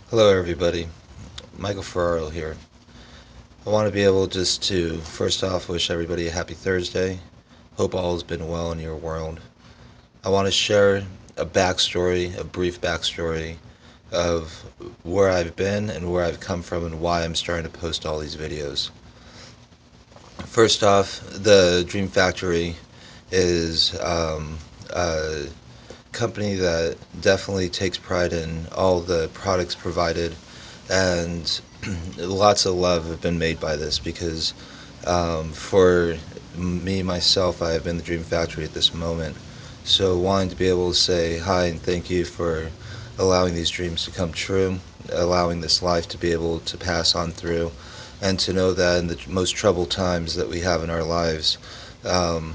Hello, everybody. Michael Ferraro here. I want to be able just to, first off, wish everybody a happy Thursday. Hope all has been well in your world. I want to share a brief backstory of where I've been and where I've come from and why I'm starting to post all these videos. First off, the Dream Factory is a company that definitely takes pride in all the products provided, and lots of love have been made by this because for me myself, I have been the Dream Factory at this moment. So wanting to be able to say hi and thank you for allowing these dreams to come true, allowing this life to be able to pass on through, and to know that in the most troubled times that we have in our lives, um,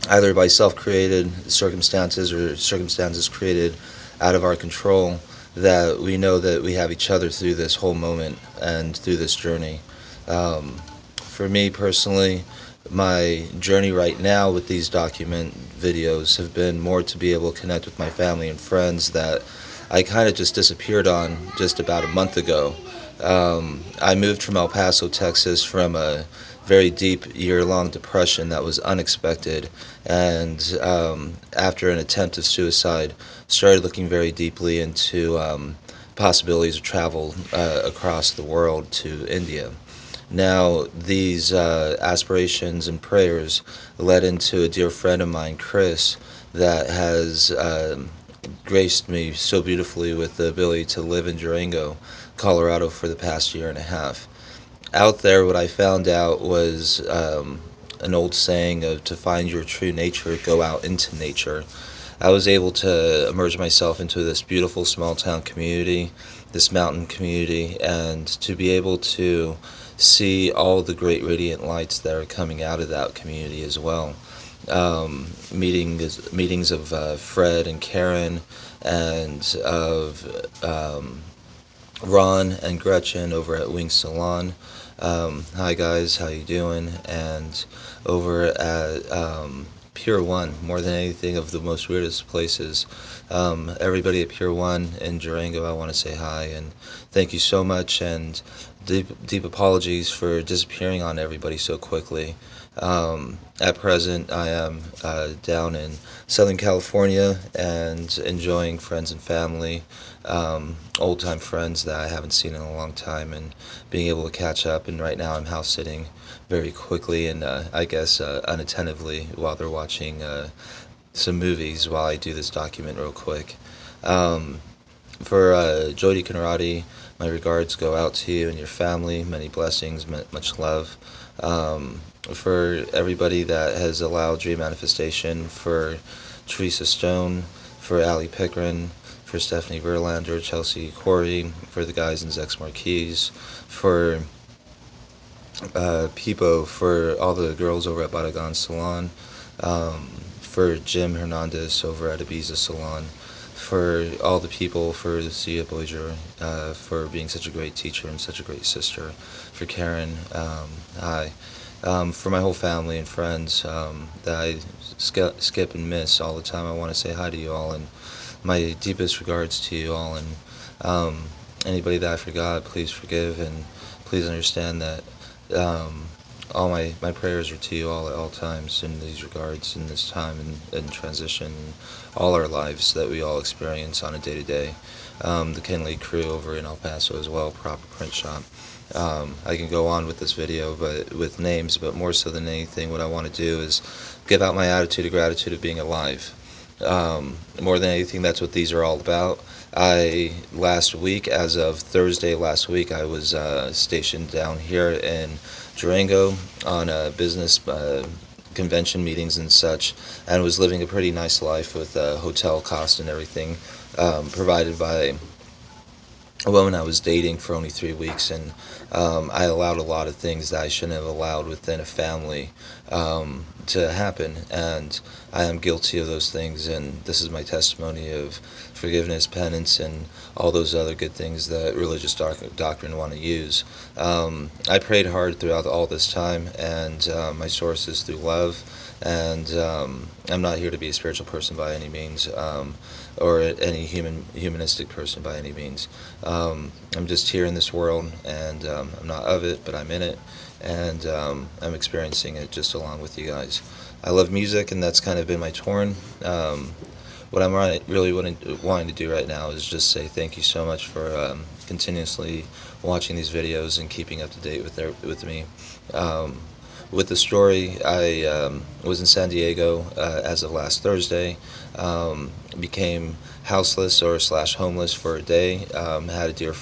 either by self-created circumstances or circumstances created out of our control, that we know that we have each other through this whole moment and through this journey. For me personally, my journey right now with these document videos have been more to be able to connect with my family and friends that I kind of just disappeared on just about a month ago. I moved from El Paso, Texas, from a very deep year-long depression that was unexpected, and after an attempt of suicide, started looking very deeply into possibilities of travel across the world to India. Now, these aspirations and prayers led into a dear friend of mine, Chris, that has graced me so beautifully with the ability to live in Durango, Colorado for the past year and a half. Out there, what I found out was an old saying of to find your true nature, go out into nature. I was able to immerse myself into this beautiful small town community, this mountain community, and to be able to see all the great radiant lights that are coming out of that community as well. Meetings of Fred and Karen, and of Ron and Gretchen over at Wing Salon. Hi guys, how you doing? And over at Pier One, more than anything, of the most weirdest places. Everybody at Pier One in Durango, I want to say hi and thank you so much. And deep apologies for disappearing on everybody so quickly. At present, I am down in Southern California and enjoying friends and family, old time friends that I haven't seen in a long time, and being able to catch up. And right now, I'm house sitting very quickly and I guess unattentively while they're watching some movies while I do this document real quick. Um, for Jody Conradi, my regards go out to you and your family. Many blessings, much love. For everybody that has allowed Dream Manifestation, for Teresa Stone, for Ali Pickren, for Stephanie Verlander, Chelsea Corey, for the guys in Zex Marquise, for Peepo, for all the girls over at Badagan Salon, for Jim Hernandez over at Ibiza Salon, for all the people, for Sia Boyer, for being such a great teacher and such a great sister, for Karen, hi, for my whole family and friends that I skip and miss all the time. I want to say hi to you all and my deepest regards to you all. And anybody that I forgot, please forgive and please understand that um, all my prayers are to you all at all times in these regards, in this time and transition, and all our lives that we all experience on a day to day. The Ken Lee crew over in El Paso as well, Proper Print Shop. I can go on with this video, but with names, but more so than anything, what I want to do is give out my attitude of gratitude of being alive. More than anything, that's what these are all about. Last week, as of Thursday last week, I was stationed down here in Durango on business convention meetings and such, and was living a pretty nice life with hotel cost and everything provided by a woman I was dating for only 3 weeks, and I allowed a lot of things that I shouldn't have allowed within a family to happen, and I am guilty of those things, and this is my testimony of forgiveness, penance, and all those other good things that religious doctrine want to use. I prayed hard throughout all this time, and my source is through love. And I'm not here to be a spiritual person by any means, or any humanistic person by any means. I'm just here in this world, and I'm not of it, but I'm in it, and I'm experiencing it just along with you guys. I love music, and that's kind of been my torn. What I'm really wanting to do right now is just say thank you so much for continuously watching these videos and keeping up to date with me. Um, with the story, I was in San Diego as of last Thursday. Became houseless or slash homeless for a day. Had a dear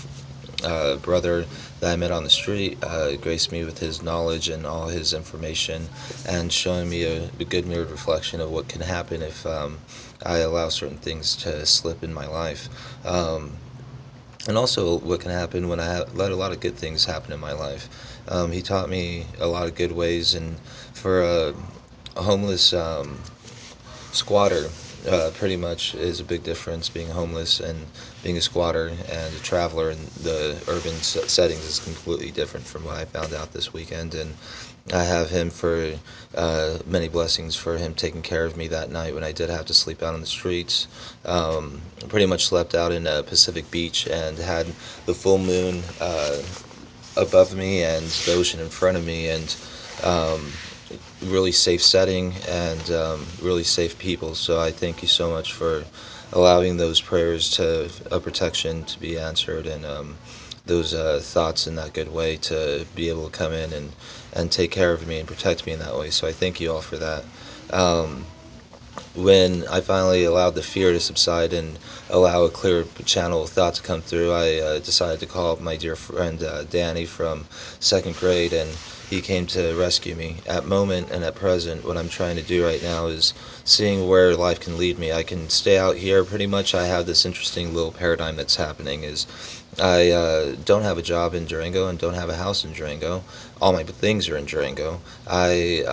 brother that I met on the street graced me with his knowledge and all his information, and showing me a good mirrored reflection of what can happen if I allow certain things to slip in my life. And also, what can happen when I let a lot of good things happen in my life. He taught me a lot of good ways, and for a homeless squatter, pretty much is a big difference. Being homeless and being a squatter and a traveler in the urban settings is completely different from what I found out this weekend. And I have him for many blessings for him taking care of me that night when I did have to sleep out on the streets. Pretty much slept out in Pacific Beach and had the full moon above me and the ocean in front of me, and um, really safe setting, and really safe people. So I thank you so much for allowing those prayers to protection to be answered, and those thoughts in that good way to be able to come in and take care of me and protect me in that way. So I thank you all for that. Um, when I finally allowed the fear to subside and allow a clear channel of thought to come through, I decided to call up my dear friend Danny from second grade, and he came to rescue me. At moment and at present, what I'm trying to do right now is seeing where life can lead me. I can stay out here pretty much. I have this interesting little paradigm that's happening is I don't have a job in Durango and don't have a house in Durango. All my things are in Durango. I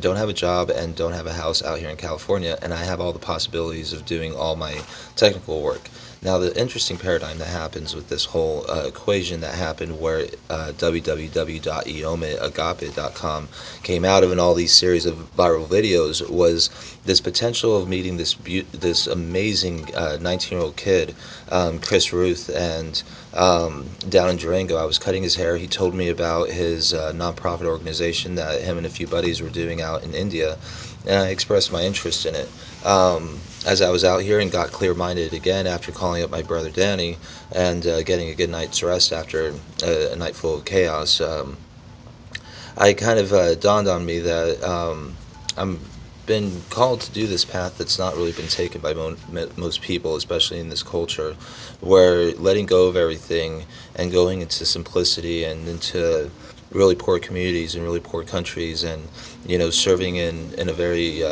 don't have a job and don't have a house out here in California, and I have all the possibilities of doing all my technical work. Now, the interesting paradigm that happens with this whole equation that happened where www.iomaagape.com came out of, in all these series of viral videos, was this potential of meeting this amazing 19-year-old kid, Chris Ruth, and down in Durango. I was cutting his hair. He told me about his nonprofit organization that him and a few buddies were doing out in India, and I expressed my interest in it. As I was out here and got clear-minded again after calling up my brother Danny and getting a good night's rest after a night full of chaos, I kind of dawned on me that I'm been called to do this path that's not really been taken by most people, especially in this culture, where letting go of everything and going into simplicity and into really poor communities and really poor countries, and serving in a very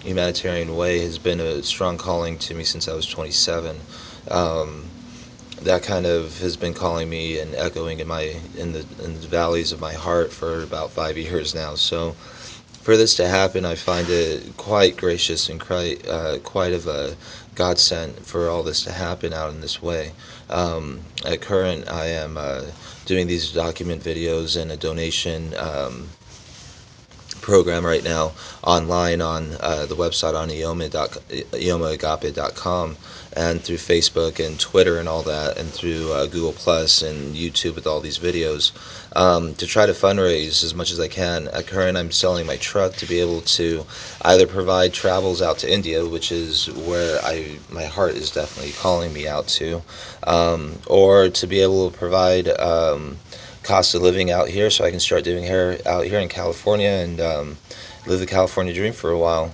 humanitarian way has been a strong calling to me since I was 27. Um, that kind of has been calling me and echoing in the valleys of my heart for about 5 years now. So for this to happen, I find it quite gracious and quite of a godsend for all this to happen out in this way. At current, I am doing these document videos and a donation program right now online on the website on iomaagape.com, and through Facebook and Twitter and all that, and through Google Plus and YouTube with all these videos, to try to fundraise as much as I can. At current, I'm selling my truck to be able to either provide travels out to India, which is where my heart is definitely calling me out to, or to be able to provide cost of living out here, so I can start doing hair out here in California and live the California dream for a while.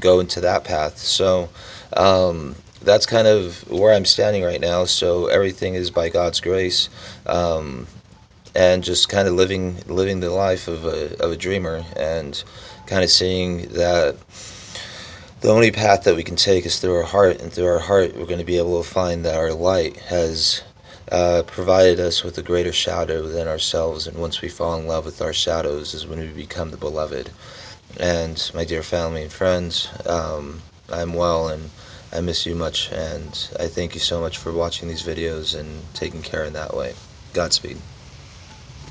Go into that path. So that's kind of where I'm standing right now. So everything is by God's grace, and just kind of living the life of a dreamer, and kind of seeing that the only path that we can take is through our heart, and through our heart, we're going to be able to find that our light has provided us with a greater shadow than ourselves. And once we fall in love with our shadows, is when we become the beloved. And my dear family and friends, I'm well, and I miss you much, and I thank you so much for watching these videos and taking care in that way. Godspeed.